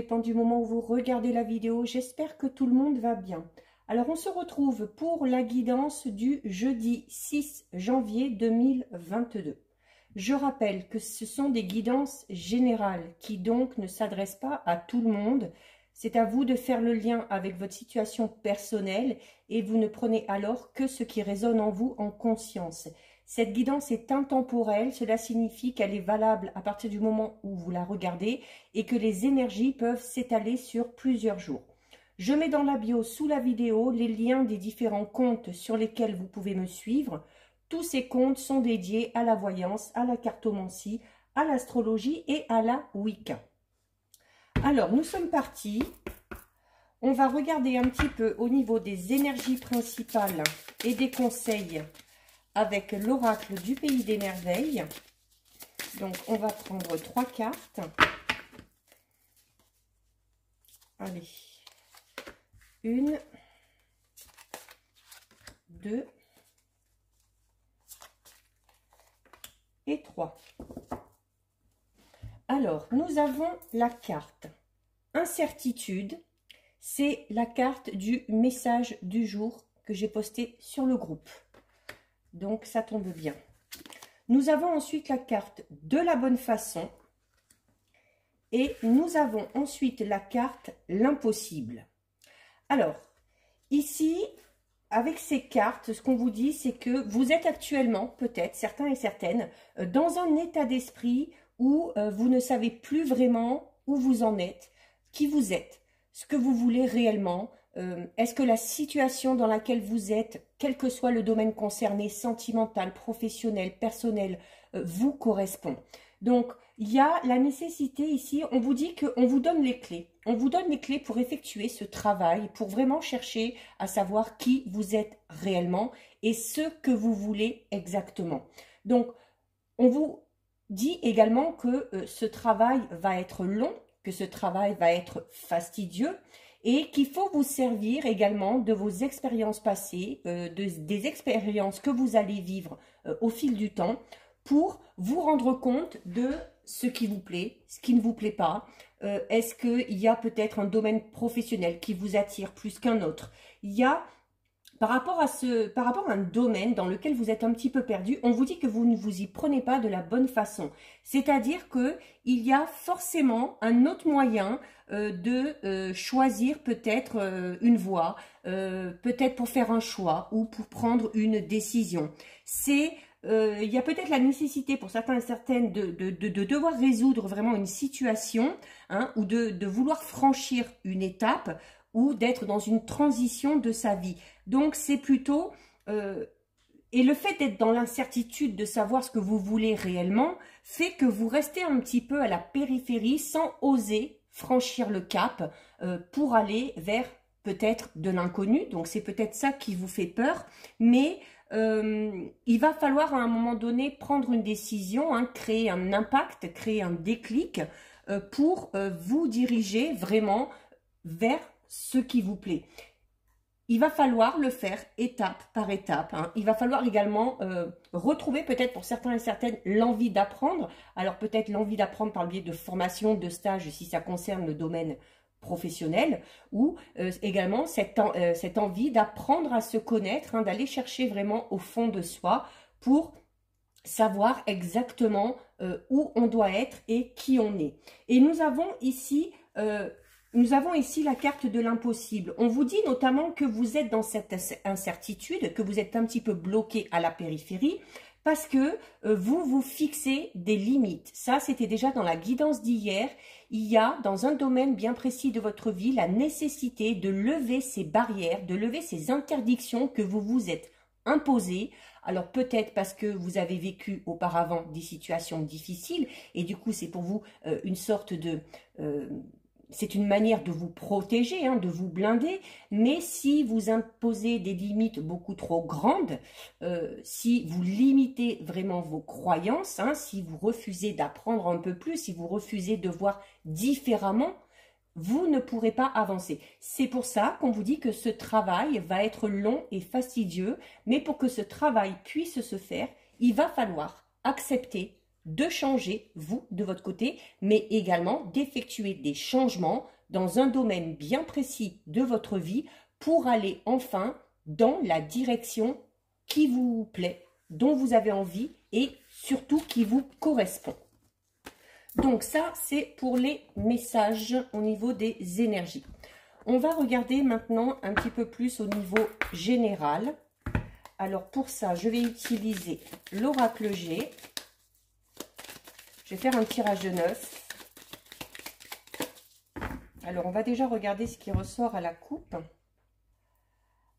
dépend du moment où vous regardez la vidéo. J'espère que tout le monde va bien. Alors, on se retrouve pour la guidance du jeudi 6 janvier 2022. Je rappelle que ce sont des guidances générales qui donc ne s'adressent pas à tout le monde. C'est à vous de faire le lien avec votre situation personnelle et vous ne prenez alors que ce qui résonne en vous en conscience. Cette guidance est intemporelle, cela signifie qu'elle est valable à partir du moment où vous la regardez et que les énergies peuvent s'étaler sur plusieurs jours. Je mets dans la bio sous la vidéo les liens des différents comptes sur lesquels vous pouvez me suivre. Tous ces comptes sont dédiés à la voyance, à la cartomancie, à l'astrologie et à la Wicca. Alors, nous sommes partis. On va regarder un petit peu au niveau des énergies principales et des conseils avec l'oracle du Pays des Merveilles. Donc, on va prendre 3 cartes. Allez. 1, 2 et 3. Alors, nous avons la carte incertitude. C'est la carte du message du jour que j'ai posté sur le groupe. Donc, ça tombe bien. Nous avons ensuite la carte de la bonne façon. Et nous avons ensuite la carte l'impossible. Alors, ici, avec ces cartes, ce qu'on vous dit, c'est que vous êtes actuellement, peut-être, certains et certaines, dans un état d'esprit où vous ne savez plus vraiment où vous en êtes, qui vous êtes, ce que vous voulez réellement. Est-ce que la situation dans laquelle vous êtes, quel que soit le domaine concerné, sentimental, professionnel, personnel, vous correspond? Donc, il y a la nécessité ici, on vous dit qu'on vous donne les clés. On vous donne les clés pour effectuer ce travail, pour vraiment chercher à savoir qui vous êtes réellement et ce que vous voulez exactement. Donc, on vous dit également que ce travail va être long, que ce travail va être fastidieux et qu'il faut vous servir également de vos expériences passées, des expériences que vous allez vivre au fil du temps pour vous rendre compte de ce qui vous plaît, ce qui ne vous plaît pas. Est-ce qu'il y a peut-être un domaine professionnel qui vous attire plus qu'un autre? Il y a, par rapport à un domaine dans lequel vous êtes un petit peu perdu, on vous dit que vous ne vous y prenez pas de la bonne façon. C'est-à-dire qu'il y a forcément un autre moyen de choisir peut-être une voie, peut-être pour faire un choix ou pour prendre une décision. Il y a peut-être la nécessité pour certains et certaines de devoir résoudre vraiment une situation, hein, ou de vouloir franchir une étape ou d'être dans une transition de sa vie. Donc, c'est plutôt... et le fait d'être dans l'incertitude de savoir ce que vous voulez réellement fait que vous restez un petit peu à la périphérie sans oser franchir le cap pour aller vers peut-être de l'inconnu. Donc, c'est peut-être ça qui vous fait peur, mais... il va falloir à un moment donné prendre une décision, hein, créer un impact, créer un déclic pour vous diriger vraiment vers ce qui vous plaît. Il va falloir le faire étape par étape, hein. Il va falloir également retrouver peut-être pour certains et certaines l'envie d'apprendre. Alors peut-être l'envie d'apprendre par le biais de formation, de stage si ça concerne le domaine professionnel, ou également cette envie d'apprendre à se connaître, hein, d'aller chercher vraiment au fond de soi pour savoir exactement où on doit être et qui on est. Et nous avons ici la carte de l'impossible. On vous dit notamment que vous êtes dans cette incertitude, que vous êtes un petit peu bloqué à la périphérie, parce que vous vous fixez des limites. Ça, c'était déjà dans la guidance d'hier. Il y a, dans un domaine bien précis de votre vie, la nécessité de lever ces barrières, de lever ces interdictions que vous vous êtes imposées. Alors peut-être parce que vous avez vécu auparavant des situations difficiles et du coup, c'est pour vous une sorte de... c'est une manière de vous protéger, hein, de vous blinder, mais si vous imposez des limites beaucoup trop grandes, si vous limitez vraiment vos croyances, hein, si vous refusez d'apprendre un peu plus, si vous refusez de voir différemment, vous ne pourrez pas avancer. C'est pour ça qu'on vous dit que ce travail va être long et fastidieux, mais pour que ce travail puisse se faire, il va falloir accepter de changer, vous, de votre côté, mais également d'effectuer des changements dans un domaine bien précis de votre vie pour aller enfin dans la direction qui vous plaît, dont vous avez envie et surtout qui vous correspond. Donc ça, c'est pour les messages au niveau des énergies. On va regarder maintenant un petit peu plus au niveau général. Alors pour ça, je vais utiliser l'oracle G. Je vais faire un tirage de 9. Alors on va déjà regarder ce qui ressort à la coupe.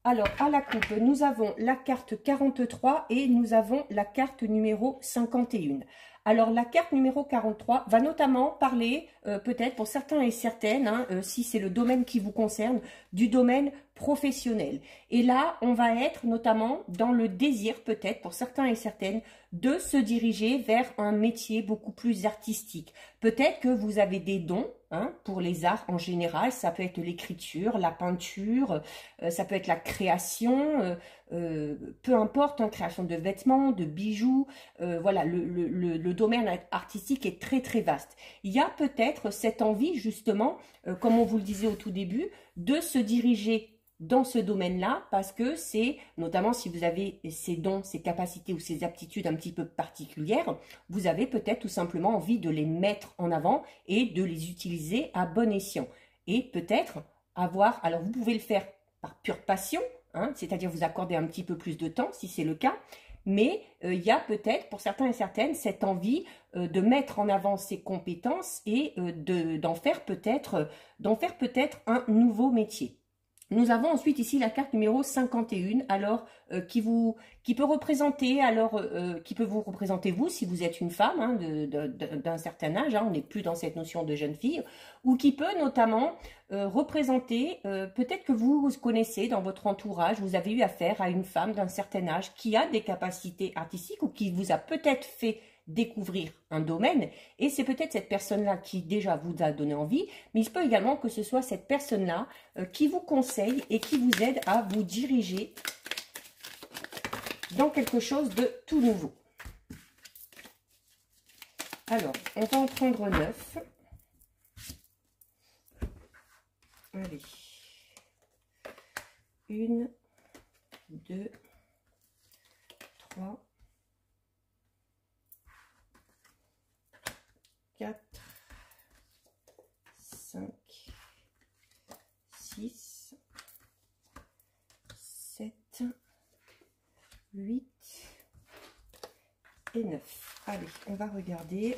Alors à la coupe, nous avons la carte 43 et nous avons la carte numéro 51. Alors, la carte numéro 43 va notamment parler, peut-être pour certains et certaines, hein, si c'est le domaine qui vous concerne, du domaine professionnel. Et là, on va être notamment dans le désir, peut-être pour certains et certaines, de se diriger vers un métier beaucoup plus artistique. Peut-être que vous avez des dons, hein, pour les arts en général. Ça peut être l'écriture, la peinture, ça peut être la création, peu importe, hein, création de vêtements, de bijoux, voilà, le domaine artistique est très très vaste. Il y a peut-être cette envie justement, comme on vous le disait au tout début, de se diriger dans ce domaine-là, parce que c'est, notamment si vous avez ces dons, ces capacités ou ces aptitudes un petit peu particulières, vous avez peut-être tout simplement envie de les mettre en avant et de les utiliser à bon escient. Et peut-être avoir, alors vous pouvez le faire par pure passion, hein, c'est-à-dire vous accorder un petit peu plus de temps si c'est le cas, mais il y a peut-être pour certains et certaines cette envie de mettre en avant ses compétences et d'en faire peut-être un nouveau métier. Nous avons ensuite ici la carte numéro 51, alors qui peut représenter, qui peut vous représenter vous si vous êtes une femme, hein, d'un certain âge, hein, on n'est plus dans cette notion de jeune fille, ou qui peut notamment représenter, peut-être que vous connaissez dans votre entourage, vous avez eu affaire à une femme d'un certain âge qui a des capacités artistiques ou qui vous a peut-être fait découvrir un domaine, et c'est peut-être cette personne-là qui déjà vous a donné envie, mais il se peut également que ce soit cette personne-là qui vous conseille et qui vous aide à vous diriger dans quelque chose de tout nouveau. Alors, on va en prendre 9. Allez. 1, 2, 3, 4, 5, 6, 7, 8 et 9. Allez, on va regarder.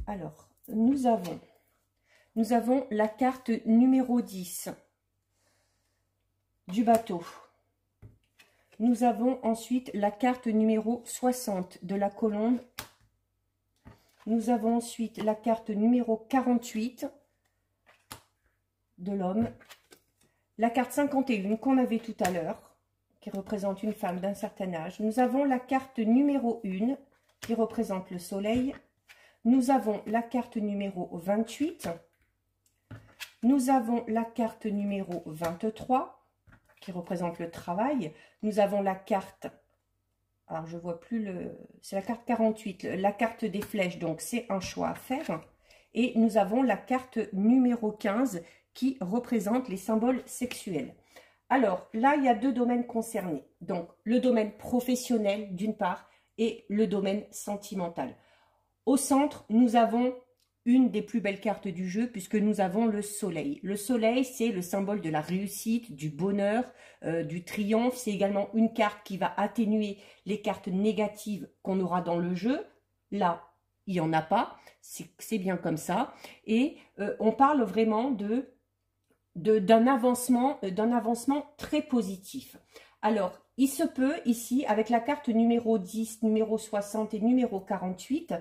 Alors, nous avons la carte numéro 10 du bateau. Nous avons ensuite la carte numéro 60 de la colombe. Nous avons ensuite la carte numéro 48 de l'homme. La carte 51 qu'on avait tout à l'heure, qui représente une femme d'un certain âge. Nous avons la carte numéro 1 qui représente le soleil. Nous avons la carte numéro 28. Nous avons la carte numéro 23. Qui représente le travail. Nous avons la carte, alors je vois plus c'est la carte 48, la carte des flèches, donc c'est un choix à faire. Et nous avons la carte numéro 15 qui représente les symboles sexuels. Alors là, il y a deux domaines concernés. Donc le domaine professionnel d'une part et le domaine sentimental. Au centre, nous avons une des plus belles cartes du jeu puisque nous avons le soleil. Le soleil, c'est le symbole de la réussite, du bonheur, du triomphe. C'est également une carte qui va atténuer les cartes négatives qu'on aura dans le jeu. Là, il n'y en a pas. C'est bien comme ça. Et on parle vraiment d'un avancement très positif. Alors, il se peut ici, avec la carte numéro 10, numéro 60 et numéro 48,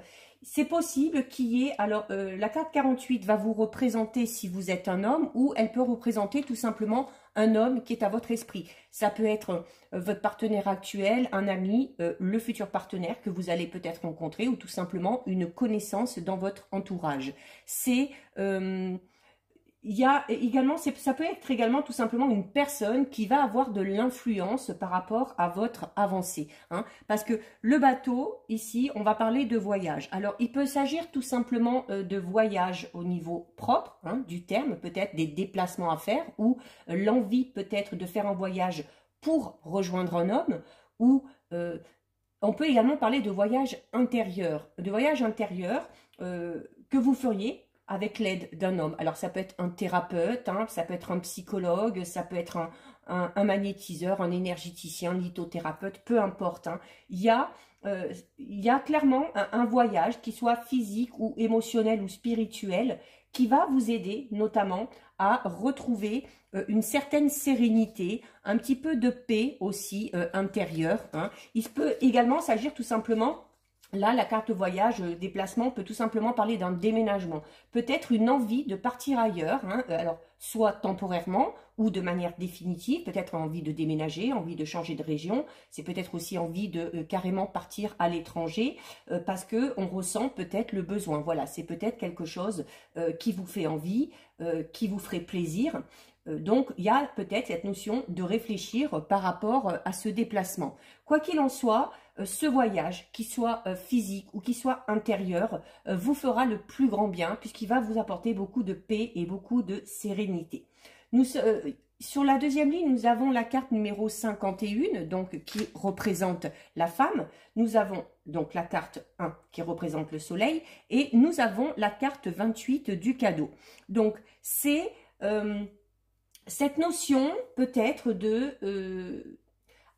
c'est possible qu'il y ait, alors la carte 48 va vous représenter si vous êtes un homme, ou elle peut représenter tout simplement un homme qui est à votre esprit. Ça peut être votre partenaire actuel, un ami, le futur partenaire que vous allez peut-être rencontrer, ou tout simplement une connaissance dans votre entourage. il y a également, ça peut être également tout simplement une personne qui va avoir de l'influence par rapport à votre avancée. Hein, parce que le bateau, ici, on va parler de voyage. Alors, il peut s'agir tout simplement de voyage au niveau propre, hein, du terme, peut-être des déplacements à faire, ou l'envie peut-être de faire un voyage pour rejoindre un homme, ou on peut également parler de voyage intérieur. Que vous feriez avec l'aide d'un homme. Alors, ça peut être un thérapeute, hein, ça peut être un psychologue, ça peut être un magnétiseur, un énergéticien, lithothérapeute, peu importe. Hein. Il y a clairement un voyage, qui soit physique ou émotionnel ou spirituel, qui va vous aider notamment à retrouver une certaine sérénité, un petit peu de paix aussi intérieure. Hein. Il peut également s'agir tout simplement. Là, la carte voyage, déplacement, peut tout simplement parler d'un déménagement. Peut-être une envie de partir ailleurs, hein, alors soit temporairement ou de manière définitive, peut-être envie de déménager, envie de changer de région. C'est peut-être aussi envie de carrément partir à l'étranger parce qu'on ressent peut-être le besoin. Voilà, c'est peut-être quelque chose qui vous fait envie, qui vous ferait plaisir. Donc, il y a peut-être cette notion de réfléchir par rapport à ce déplacement. Quoi qu'il en soit, ce voyage, qu'il soit physique ou qu'il soit intérieur, vous fera le plus grand bien puisqu'il va vous apporter beaucoup de paix et beaucoup de sérénité. Sur la deuxième ligne, nous avons la carte numéro 51, donc qui représente la femme. Nous avons donc la carte 1 qui représente le soleil et nous avons la carte 28 du cadeau. Donc, c'est cette notion peut-être de...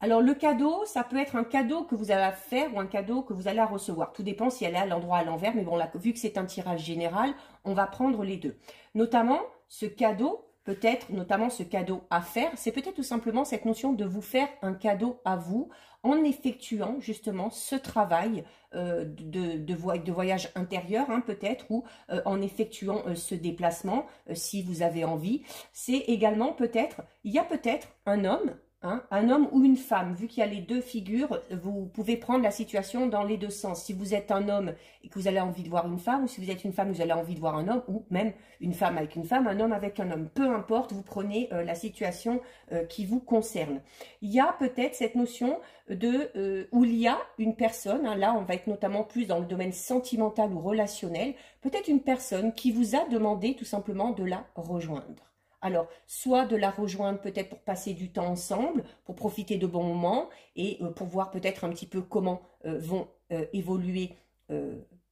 alors, le cadeau, ça peut être un cadeau que vous allez à faire ou un cadeau que vous allez à recevoir. Tout dépend si elle est à l'endroit à l'envers. Mais bon, là, vu que c'est un tirage général, on va prendre les deux. Notamment, ce cadeau, peut-être, notamment ce cadeau à faire, c'est peut-être tout simplement cette notion de vous faire un cadeau à vous en effectuant justement ce travail de voyage intérieur, hein, peut-être, ou en effectuant ce déplacement, si vous avez envie. C'est également peut-être, il y a peut-être un homme, hein, un homme ou une femme, vu qu'il y a les deux figures, vous pouvez prendre la situation dans les deux sens. Si vous êtes un homme et que vous avez envie de voir une femme, ou si vous êtes une femme et que vous avez envie de voir un homme, ou même une femme avec une femme, un homme avec un homme. Peu importe, vous prenez la situation qui vous concerne. Il y a peut-être cette notion de où il y a une personne, hein, là on va être notamment plus dans le domaine sentimental ou relationnel, peut-être une personne qui vous a demandé tout simplement de la rejoindre. Alors, soit de la rejoindre peut-être pour passer du temps ensemble, pour profiter de bons moments et pour voir peut-être un petit peu comment vont évoluer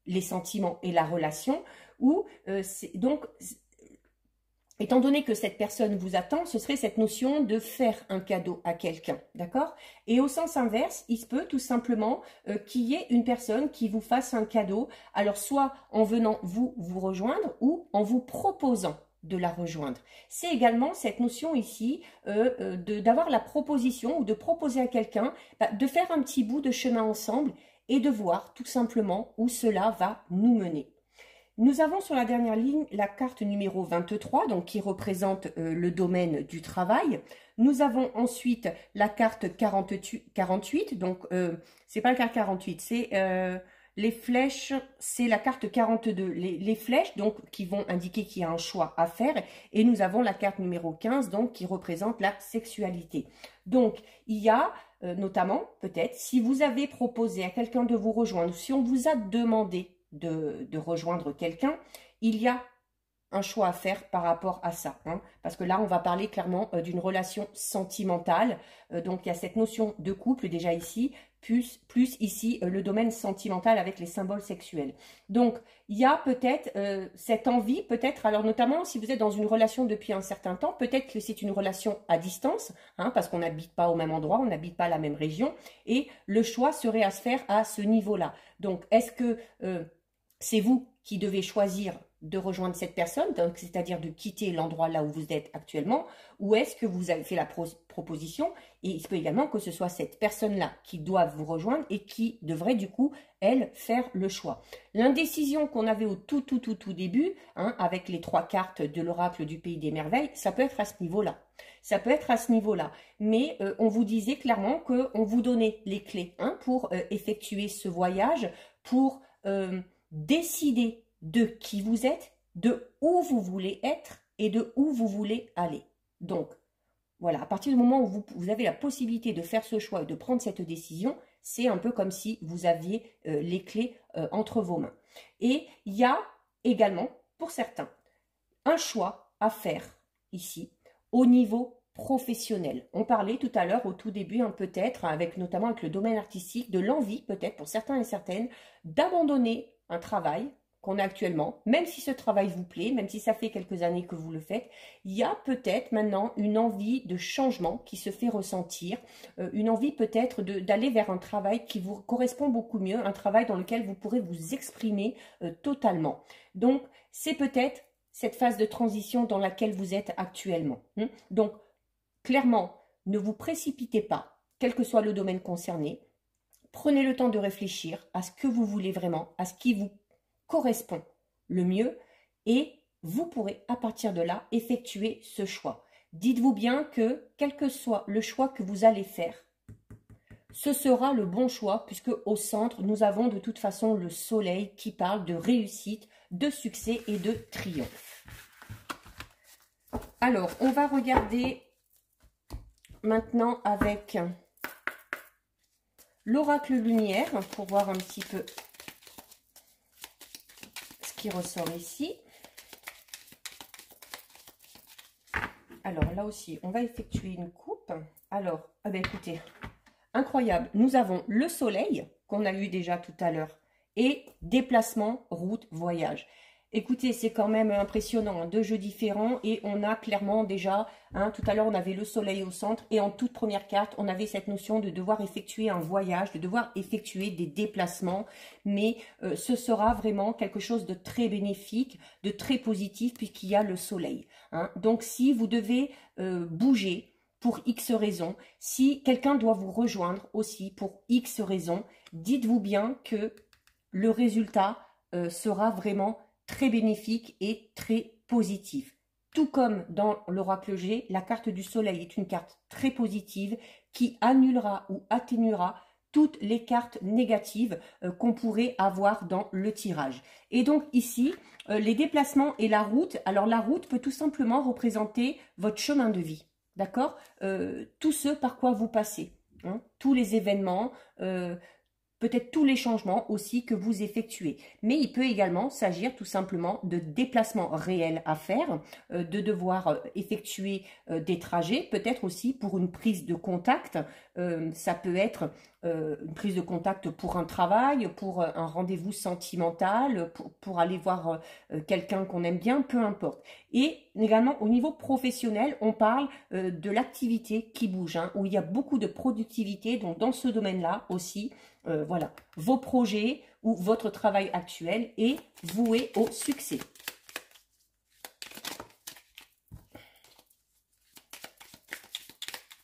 les sentiments et la relation. Ou donc, étant donné que cette personne vous attend, ce serait cette notion de faire un cadeau à quelqu'un, d'accord? Et au sens inverse, il se peut tout simplement qu'il y ait une personne qui vous fasse un cadeau, alors soit en venant vous rejoindre ou en vous proposant de la rejoindre. C'est également cette notion ici d'avoir la proposition ou de proposer à quelqu'un de faire un petit bout de chemin ensemble et de voir tout simplement où cela va nous mener. Nous avons sur la dernière ligne la carte numéro 23, donc qui représente le domaine du travail. Nous avons ensuite la carte 48, donc c'est pas la carte 48, c'est... les flèches, c'est la carte 42. Les flèches, donc, qui vont indiquer qu'il y a un choix à faire. Et nous avons la carte numéro 15, donc, qui représente la sexualité. Donc, il y a notamment, peut-être, si vous avez proposé à quelqu'un de vous rejoindre, si on vous a demandé de rejoindre quelqu'un, il y a un choix à faire par rapport à ça. Hein, parce que là, on va parler clairement d'une relation sentimentale. Donc, il y a cette notion de couple déjà ici, plus ici le domaine sentimental avec les symboles sexuels. Donc, il y a peut-être cette envie, peut-être, alors notamment si vous êtes dans une relation depuis un certain temps, peut-être que c'est une relation à distance, hein, parce qu'on n'habite pas au même endroit, on n'habite pas la même région, et le choix serait à se faire à ce niveau-là. Donc, est-ce que c'est vous qui devez choisir de rejoindre cette personne, c'est-à-dire de quitter l'endroit là où vous êtes actuellement, ou est-ce que vous avez fait la proposition, et il se peut également que ce soit cette personne-là qui doit vous rejoindre et qui devrait du coup, elle, faire le choix. L'indécision qu'on avait au tout début, hein, avec les 3 cartes de l'oracle du pays des merveilles, ça peut être à ce niveau-là. Ça peut être à ce niveau-là, mais on vous disait clairement qu'on vous donnait les clés, hein, pour effectuer ce voyage, pour décider de qui vous êtes, de où vous voulez être et de où vous voulez aller. Donc, voilà, à partir du moment où vous avez la possibilité de faire ce choix et de prendre cette décision, c'est un peu comme si vous aviez les clés entre vos mains. Et il y a également, pour certains, un choix à faire ici au niveau professionnel. On parlait tout à l'heure au tout début, peut-être, notamment avec le domaine artistique, de l'envie peut-être pour certains et certaines d'abandonner un travail qu'on a actuellement, même si ce travail vous plaît, même si ça fait quelques années que vous le faites, il y a peut-être maintenant une envie de changement qui se fait ressentir, une envie peut-être d'aller vers un travail qui vous correspond beaucoup mieux, un travail dans lequel vous pourrez vous exprimer totalement. Donc, c'est peut-être cette phase de transition dans laquelle vous êtes actuellement. Donc, clairement, ne vous précipitez pas, quel que soit le domaine concerné. Prenez le temps de réfléchir à ce que vous voulez vraiment, à ce qui vous correspond le mieux et vous pourrez à partir de là effectuer ce choix. Dites-vous bien que quel que soit le choix que vous allez faire, ce sera le bon choix puisque au centre, nous avons de toute façon le soleil qui parle de réussite, de succès et de triomphe. Alors, on va regarder maintenant avec l'oracle lumière pour voir un petit peu ce qui ressort ici. Alors là aussi, on va effectuer une coupe. Alors, écoutez, incroyable. Nous avons le soleil qu'on a eu déjà tout à l'heure et déplacement, route, voyage. Écoutez, c'est quand même impressionnant, deux jeux différents et on a clairement déjà, tout à l'heure on avait le soleil au centre et en toute première carte, on avait cette notion de devoir effectuer un voyage, de devoir effectuer des déplacements, mais ce sera vraiment quelque chose de très bénéfique, de très positif puisqu'il y a le soleil. Donc si vous devez bouger pour X raisons, si quelqu'un doit vous rejoindre aussi pour X raisons, dites-vous bien que le résultat sera vraiment très bénéfique et très positif. Tout comme dans l'oracle G, la carte du soleil est une carte très positive qui annulera ou atténuera toutes les cartes négatives qu'on pourrait avoir dans le tirage. Et donc ici, les déplacements et la route, alors la route peut tout simplement représenter votre chemin de vie, d'accord, tout ce par quoi vous passez, tous les événements, peut-être tous les changements aussi que vous effectuez. Mais il peut également s'agir tout simplement de déplacements réels à faire, de devoir effectuer des trajets, peut-être aussi pour une prise de contact. Ça peut être une prise de contact pour un travail, pour un rendez-vous sentimental, pour aller voir quelqu'un qu'on aime bien, peu importe. Et également au niveau professionnel, on parle de l'activité qui bouge, où il y a beaucoup de productivité. Donc dans ce domaine-là aussi, voilà, vos projets ou votre travail actuel est voué au succès.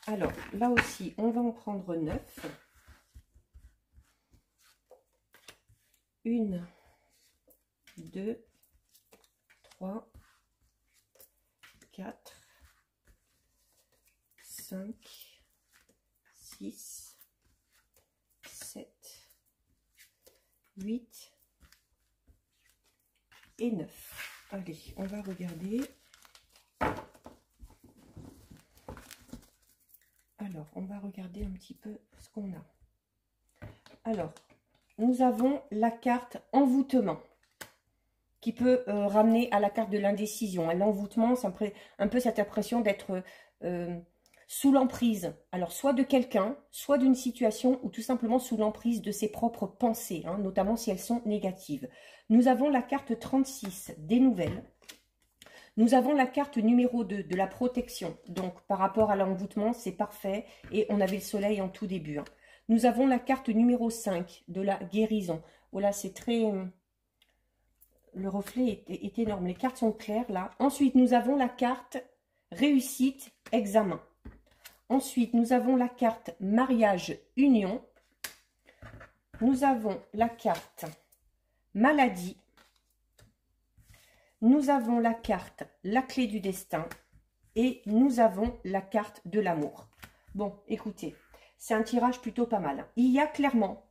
Alors, là aussi, on va en prendre 9. 1, 2, 3, 4, 5, 6, 7, 8 et 9. Allez, on va regarder. Alors, on va regarder un petit peu ce qu'on a. Alors, nous avons la carte envoûtement qui peut ramener à la carte de l'indécision. L'envoûtement, c'est un peu cette impression d'être sous l'emprise, alors soit de quelqu'un, soit d'une situation, ou tout simplement sous l'emprise de ses propres pensées, notamment si elles sont négatives. Nous avons la carte 36, des nouvelles. Nous avons la carte numéro 2, de la protection. Donc, par rapport à l'envoûtement, c'est parfait. Et on avait le soleil en tout début. Nous avons la carte numéro 5, de la guérison. Voilà, c'est très... Le reflet est énorme. Les cartes sont claires, là. Ensuite, nous avons la carte réussite, examen. Ensuite, nous avons la carte mariage, union. Nous avons la carte maladie. Nous avons la carte la clé du destin. Et nous avons la carte de l'amour. Bon, écoutez, c'est un tirage plutôt pas mal. Il y a clairement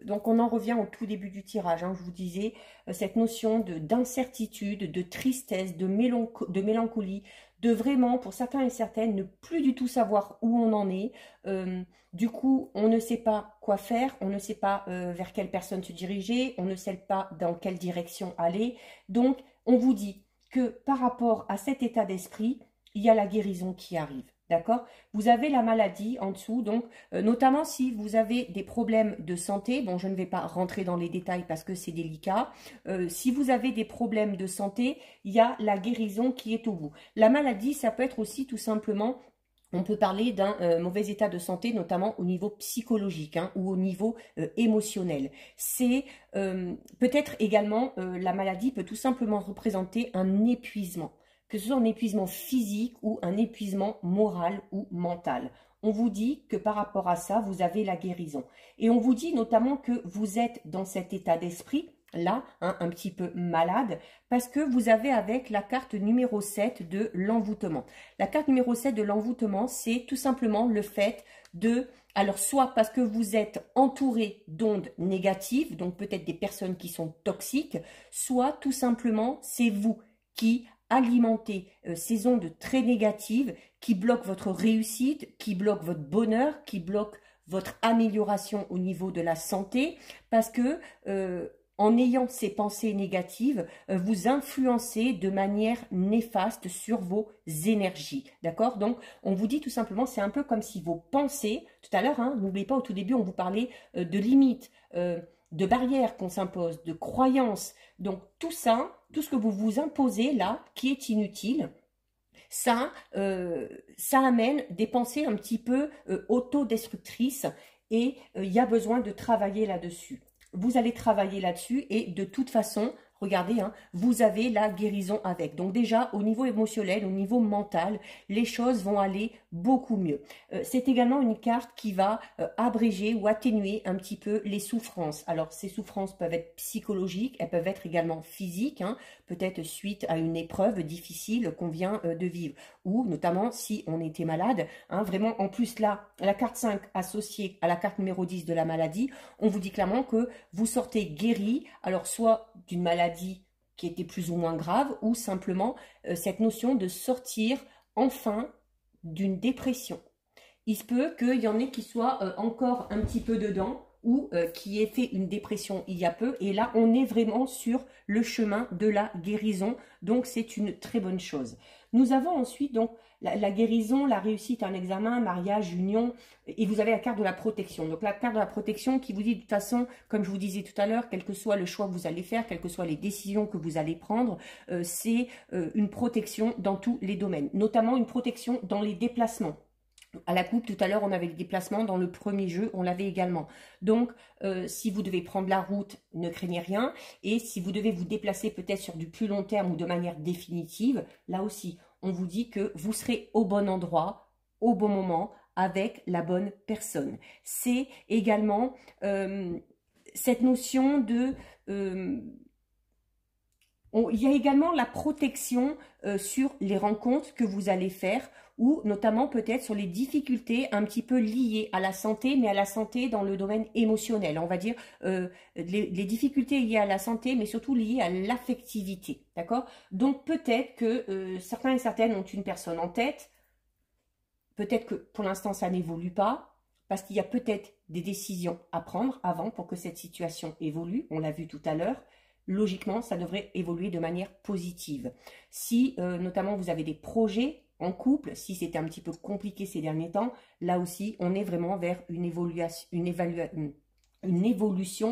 Donc on en revient au tout début du tirage, hein, je vous disais, cette notion d'incertitude, de tristesse, de mélancolie, de vraiment, pour certains et certaines, ne plus du tout savoir où on en est. Du coup, on ne sait pas quoi faire, on ne sait pas vers quelle personne se diriger, on ne sait pas dans quelle direction aller. Donc, on vous dit que par rapport à cet état d'esprit, il y a la guérison qui arrive. D'accord? Vous avez la maladie en dessous, donc notamment si vous avez des problèmes de santé, bon je ne vais pas rentrer dans les détails parce que c'est délicat, si vous avez des problèmes de santé, il y a la guérison qui est au bout. La maladie, ça peut être aussi tout simplement, on peut parler d'un mauvais état de santé, notamment au niveau psychologique, hein, ou au niveau émotionnel. C'est peut-être également, la maladie peut tout simplement représenter un épuisement, que ce soit un épuisement physique ou un épuisement moral ou mental. On vous dit que par rapport à ça, vous avez la guérison. Et on vous dit notamment que vous êtes dans cet état d'esprit, là, hein, un petit peu malade, parce que vous avez avec la carte numéro 7 de l'envoûtement. La carte numéro 7 de l'envoûtement, c'est tout simplement le fait de... Alors, soit parce que vous êtes entouré d'ondes négatives, donc peut-être des personnes qui sont toxiques, soit tout simplement, c'est vous qui alimenter ces ondes très négatives qui bloquent votre réussite, qui bloquent votre bonheur, qui bloquent votre amélioration au niveau de la santé, parce que en ayant ces pensées négatives, vous influencez de manière néfaste sur vos énergies. D'accord? Donc, on vous dit tout simplement, c'est un peu comme si vos pensées, tout à l'heure, hein, n'oubliez pas, au tout début, on vous parlait de limites, de barrières qu'on s'impose, de croyances. Donc, tout ça, tout ce que vous vous imposez là, qui est inutile, ça amène des pensées un petit peu autodestructrices et il y a besoin de travailler là-dessus. Vous allez travailler là-dessus et de toute façon, regardez, hein, vous avez la guérison avec. Donc déjà, au niveau émotionnel, au niveau mental, les choses vont aller beaucoup mieux. C'est également une carte qui va abréger ou atténuer un petit peu les souffrances. Alors, ces souffrances peuvent être psychologiques, elles peuvent être également physiques, hein, peut-être suite à une épreuve difficile qu'on vient de vivre. Ou notamment si on était malade, hein, vraiment en plus là, la carte 5 associée à la carte numéro 10 de la maladie, on vous dit clairement que vous sortez guéri, alors soit d'une maladie qui était plus ou moins grave, ou simplement cette notion de sortir enfin d'une dépression. Il se peut qu'il y en ait qui soient encore un petit peu dedans, ou qui aient fait une dépression il y a peu, et là on est vraiment sur le chemin de la guérison, donc c'est une très bonne chose. Nous avons ensuite donc la guérison, la réussite à un examen, mariage, union, et vous avez la carte de la protection. Donc la carte de la protection qui vous dit de toute façon, comme je vous disais tout à l'heure, quel que soit le choix que vous allez faire, quelles que soient les décisions que vous allez prendre, c'est une protection dans tous les domaines, notamment une protection dans les déplacements. À la coupe, tout à l'heure, on avait les déplacements. Dans le premier jeu, on l'avait également. Donc, si vous devez prendre la route, ne craignez rien. Et si vous devez vous déplacer peut-être sur du plus long terme ou de manière définitive, là aussi, on vous dit que vous serez au bon endroit, au bon moment, avec la bonne personne. C'est également cette notion de... il y a également la protection sur les rencontres que vous allez faire ou notamment peut-être sur les difficultés un petit peu liées à la santé, mais à la santé dans le domaine émotionnel. On va dire les difficultés liées à la santé, mais surtout liées à l'affectivité. D'accord? Donc peut-être que certains et certaines ont une personne en tête. Peut-être que pour l'instant ça n'évolue pas. Parce qu'il y a peut-être des décisions à prendre avant pour que cette situation évolue. On l'a vu tout à l'heure. Logiquement, ça devrait évoluer de manière positive. Si notamment vous avez des projets en couple, si c'était un petit peu compliqué ces derniers temps, là aussi, on est vraiment vers une évolution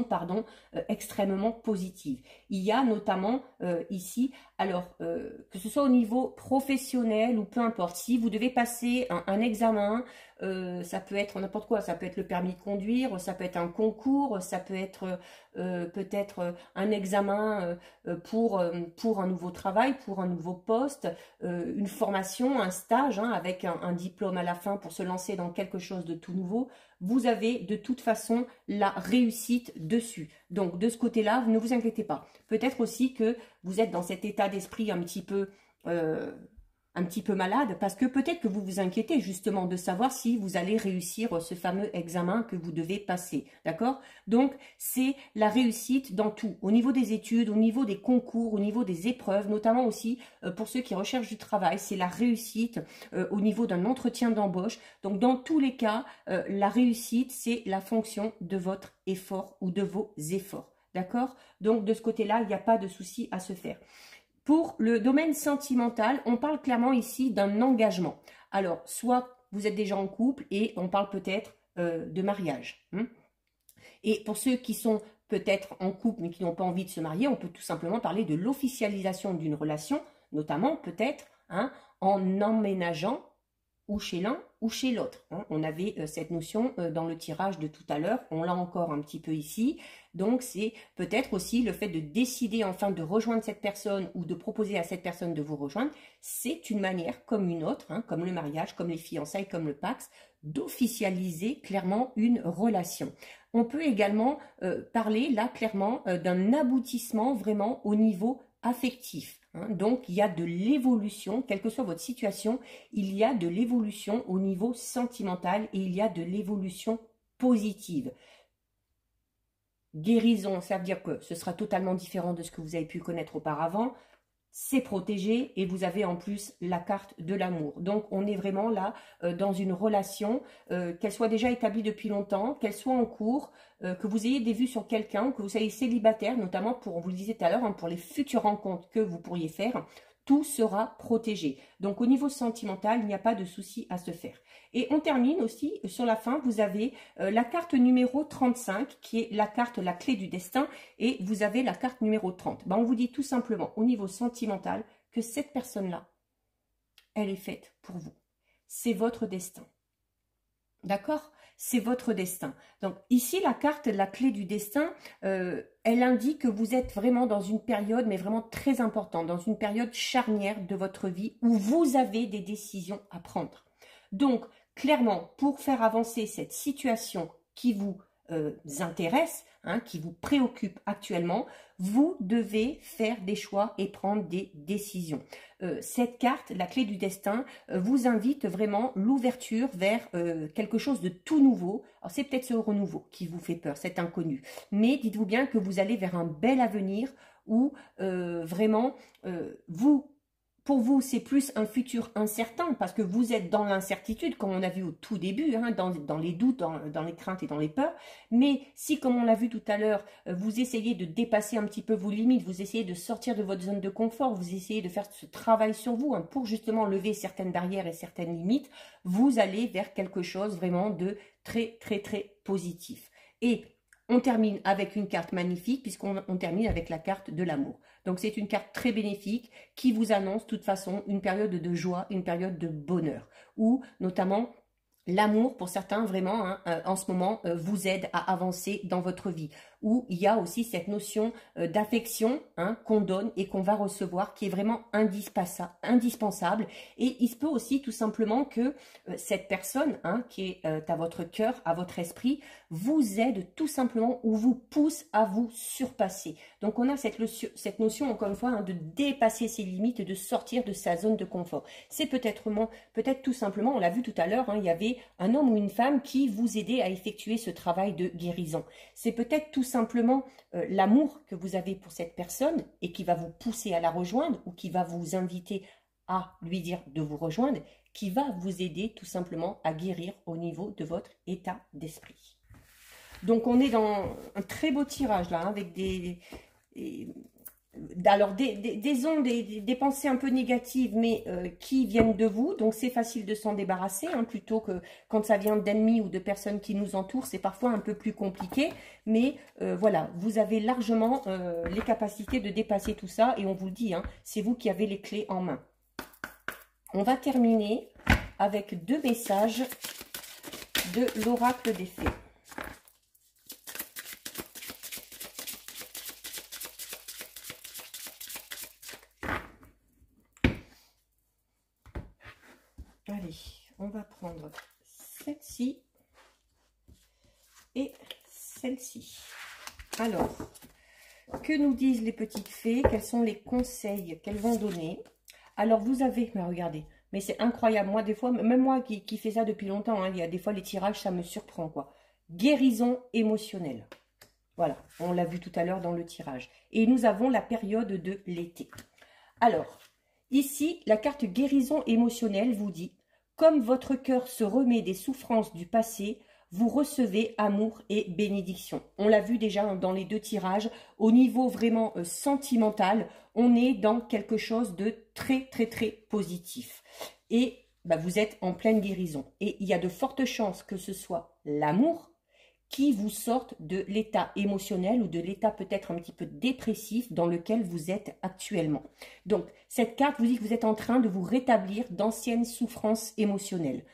pardon, extrêmement positive. Il y a notamment ici, alors que ce soit au niveau professionnel ou peu importe, si vous devez passer un examen, ça peut être n'importe quoi, ça peut être le permis de conduire, ça peut être un concours, ça peut être peut-être un examen pour un nouveau travail, pour un nouveau poste, une formation, un stage hein, avec un diplôme à la fin pour se lancer dans quelque chose de tout nouveau. Vous avez de toute façon la réussite dessus. Donc de ce côté-là, ne vous inquiétez pas. Peut-être aussi que vous êtes dans cet état d'esprit un petit peu un petit peu malade parce que peut-être que vous vous inquiétez justement de savoir si vous allez réussir ce fameux examen que vous devez passer, d'accord? Donc, c'est la réussite dans tout, au niveau des études, au niveau des concours, au niveau des épreuves, notamment aussi pour ceux qui recherchent du travail, c'est la réussite au niveau d'un entretien d'embauche. Donc, dans tous les cas, la réussite, c'est la fonction de votre effort ou de vos efforts, d'accord? Donc, de ce côté-là, il n'y a pas de souci à se faire. Pour le domaine sentimental, on parle clairement ici d'un engagement. Alors, soit vous êtes déjà en couple et on parle peut-être de mariage. Et pour ceux qui sont peut-être en couple mais qui n'ont pas envie de se marier, on peut tout simplement parler de l'officialisation d'une relation, notamment peut-être en emménageant ou chez l'un ou chez l'autre. On avait cette notion dans le tirage de tout à l'heure, on l'a encore un petit peu ici. Donc c'est peut-être aussi le fait de décider enfin de rejoindre cette personne ou de proposer à cette personne de vous rejoindre. C'est une manière comme une autre, comme le mariage, comme les fiançailles, comme le Pacs, d'officialiser clairement une relation. On peut également parler là clairement d'un aboutissement vraiment au niveau affectif. Donc, il y a de l'évolution, quelle que soit votre situation, il y a de l'évolution au niveau sentimental et il y a de l'évolution positive. Guérison, ça veut dire que ce sera totalement différent de ce que vous avez pu connaître auparavant. C'est protégé et vous avez en plus la carte de l'amour. Donc, on est vraiment là dans une relation, qu'elle soit déjà établie depuis longtemps, qu'elle soit en cours, que vous ayez des vues sur quelqu'un, que vous soyez célibataire, notamment pour, on vous le disait tout à l'heure, pour les futures rencontres que vous pourriez faire, tout sera protégé. Donc, au niveau sentimental, il n'y a pas de souci à se faire. Et on termine aussi, sur la fin, vous avez la carte numéro 35, qui est la carte, la clé du destin, et vous avez la carte numéro 30. Ben, on vous dit tout simplement, au niveau sentimental, que cette personne-là, elle est faite pour vous. C'est votre destin. D'accord? C'est votre destin. Donc ici, la carte, la clé du destin, elle indique que vous êtes vraiment dans une période, mais vraiment très importante, dans une période charnière de votre vie où vous avez des décisions à prendre. Donc, clairement, pour faire avancer cette situation qui vous intéresse, qui vous préoccupe actuellement, vous devez faire des choix et prendre des décisions. Cette carte, la clé du destin, vous invite vraiment l'ouverture vers quelque chose de tout nouveau. Alors c'est peut-être ce renouveau qui vous fait peur, cet inconnu. Mais dites-vous bien que vous allez vers un bel avenir où vraiment pour vous, c'est plus un futur incertain parce que vous êtes dans l'incertitude, comme on a vu au tout début, dans les doutes, dans les craintes et dans les peurs. Mais si, comme on l'a vu tout à l'heure, vous essayez de dépasser un petit peu vos limites, vous essayez de sortir de votre zone de confort, vous essayez de faire ce travail sur vous pour justement lever certaines barrières et certaines limites, vous allez vers quelque chose vraiment de très, très, très positif. Et on termine avec une carte magnifique puisqu'on termine avec la carte de l'amour. Donc c'est une carte très bénéfique qui vous annonce de toute façon une période de joie, une période de bonheur. Où notamment l'amour pour certains vraiment en ce moment vous aide à avancer dans votre vie. Où il y a aussi cette notion d'affection qu'on donne et qu'on va recevoir qui est vraiment indispensable. Et il se peut aussi tout simplement que cette personne qui est à votre cœur, à votre esprit, vous aide tout simplement ou vous pousse à vous surpasser. Donc on a cette notion encore une fois de dépasser ses limites et de sortir de sa zone de confort. C'est peut-être tout simplement, on l'a vu tout à l'heure, il y avait un homme ou une femme qui vous aidait à effectuer ce travail de guérison. C'est peut-être tout simplement l'amour que vous avez pour cette personne et qui va vous pousser à la rejoindre ou qui va vous inviter à lui dire de vous rejoindre, qui va vous aider tout simplement à guérir au niveau de votre état d'esprit. Donc on est dans un très beau tirage là, avec des ondes, des pensées un peu négatives, mais qui viennent de vous. Donc c'est facile de s'en débarrasser, plutôt que quand ça vient d'ennemis ou de personnes qui nous entourent, c'est parfois un peu plus compliqué. Mais voilà, vous avez largement les capacités de dépasser tout ça. Et on vous le dit, c'est vous qui avez les clés en main. On va terminer avec 2 messages de l'oracle des fées. Allez, on va prendre celle-ci et celle-ci. Alors, que nous disent les petites fées? Quels sont les conseils qu'elles vont donner? Alors, vous avez, mais regardez, mais c'est incroyable. Moi, des fois, même moi qui fais ça depuis longtemps, hein, il y a des fois, les tirages, ça me surprend, quoi. Guérison émotionnelle. Voilà, on l'a vu tout à l'heure dans le tirage. Et nous avons la période de l'été. Alors, ici, la carte guérison émotionnelle vous dit, comme votre cœur se remet des souffrances du passé, vous recevez amour et bénédiction. On l'a vu déjà dans les deux tirages. Au niveau vraiment sentimental, on est dans quelque chose de très, très, très positif. Et bah, vous êtes en pleine guérison. Et il y a de fortes chances que ce soit l'amour qui vous sorte de l'état émotionnel ou de l'état peut-être un petit peu dépressif dans lequel vous êtes actuellement. Donc, cette carte vous dit que vous êtes en train de vous rétablir d'anciennes souffrances émotionnelles.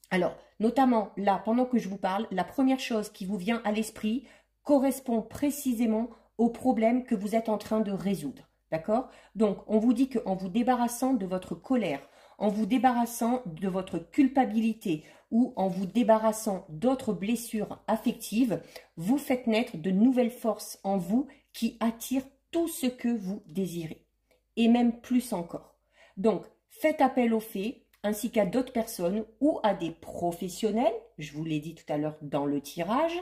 Alors, notamment là, pendant que je vous parle, la première chose qui vous vient à l'esprit correspond précisément au problème que vous êtes en train de résoudre. D'accord? Donc, on vous dit qu'en vous débarrassant de votre colère, en vous débarrassant de votre culpabilité ou en vous débarrassant d'autres blessures affectives, vous faites naître de nouvelles forces en vous qui attirent tout ce que vous désirez. Et même plus encore. Donc, faites appel aux fées ainsi qu'à d'autres personnes ou à des professionnels, je vous l'ai dit tout à l'heure dans le tirage,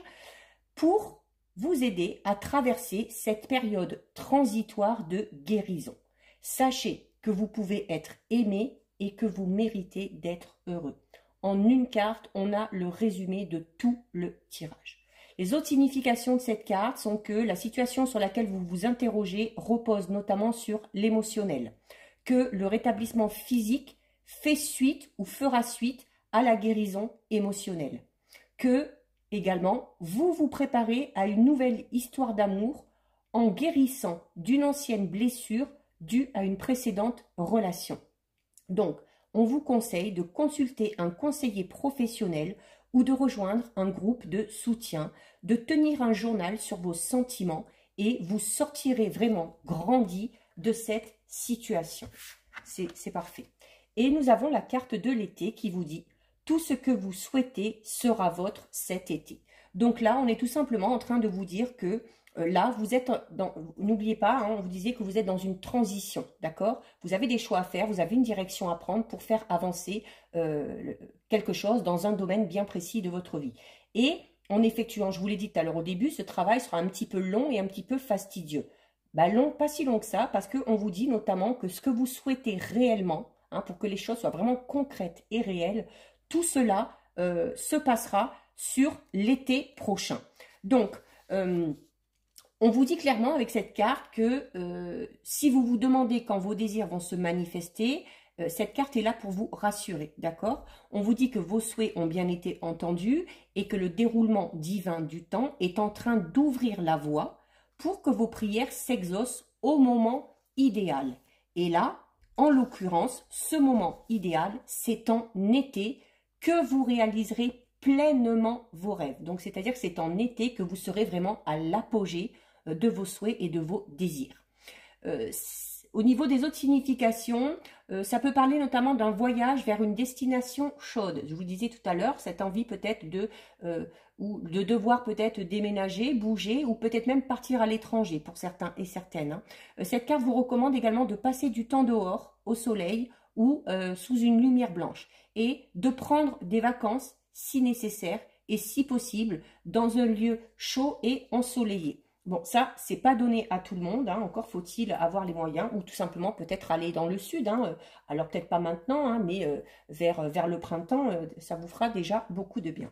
pour vous aider à traverser cette période transitoire de guérison. Sachez que vous pouvez être aimé et que vous méritez d'être heureux. En une carte, on a le résumé de tout le tirage. Les autres significations de cette carte sont que la situation sur laquelle vous vous interrogez repose notamment sur l'émotionnel, que le rétablissement physique fait suite ou fera suite à la guérison émotionnelle, que également vous vous préparez à une nouvelle histoire d'amour en guérissant d'une ancienne blessure due à une précédente relation. Donc, on vous conseille de consulter un conseiller professionnel ou de rejoindre un groupe de soutien, de tenir un journal sur vos sentiments et vous sortirez vraiment grandi de cette situation. C'est parfait. Et nous avons la carte de l'été qui vous dit « Tout ce que vous souhaitez sera vôtre cet été ». Donc là, on est tout simplement en train de vous dire que là, vous êtes dans... N'oubliez pas, hein, on vous disait que vous êtes dans une transition, d'accord? Vous avez des choix à faire, vous avez une direction à prendre pour faire avancer quelque chose dans un domaine bien précis de votre vie. Et en effectuant, je vous l'ai dit tout à l'heure au début, ce travail sera un petit peu long et un petit peu fastidieux. Bah long, pas si long que ça, parce qu'on vous dit notamment que ce que vous souhaitez réellement, hein, pour que les choses soient vraiment concrètes et réelles, tout cela se passera sur l'été prochain. Donc, on vous dit clairement avec cette carte que si vous vous demandez quand vos désirs vont se manifester, cette carte est là pour vous rassurer, d'accord? On vous dit que vos souhaits ont bien été entendus et que le déroulement divin du temps est en train d'ouvrir la voie pour que vos prières s'exaucent au moment idéal. Et là, en l'occurrence, ce moment idéal, c'est en été que vous réaliserez pleinement vos rêves. Donc, c'est-à-dire que c'est en été que vous serez vraiment à l'apogée de vos souhaits et de vos désirs. Au niveau des autres significations, ça peut parler notamment d'un voyage vers une destination chaude. Je vous le disais tout à l'heure, cette envie peut-être de devoir peut-être déménager, bouger ou peut-être même partir à l'étranger pour certains et certaines. Hein. Cette carte vous recommande également de passer du temps dehors, au soleil ou sous une lumière blanche et de prendre des vacances si nécessaire et si possible dans un lieu chaud et ensoleillé. Bon, ça, c'est pas donné à tout le monde, hein. Encore faut-il avoir les moyens, ou tout simplement peut-être aller dans le sud, hein. Alors peut-être pas maintenant, hein, mais vers le printemps, ça vous fera déjà beaucoup de bien.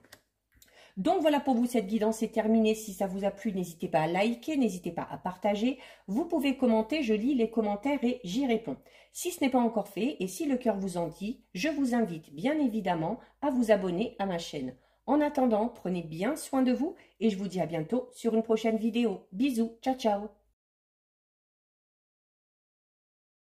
Donc voilà pour vous, cette guidance est terminée. Si ça vous a plu, n'hésitez pas à liker, n'hésitez pas à partager. Vous pouvez commenter, je lis les commentaires et j'y réponds. Si ce n'est pas encore fait et si le cœur vous en dit, je vous invite bien évidemment à vous abonner à ma chaîne. En attendant, prenez bien soin de vous et je vous dis à bientôt sur une prochaine vidéo. Bisous, ciao ciao.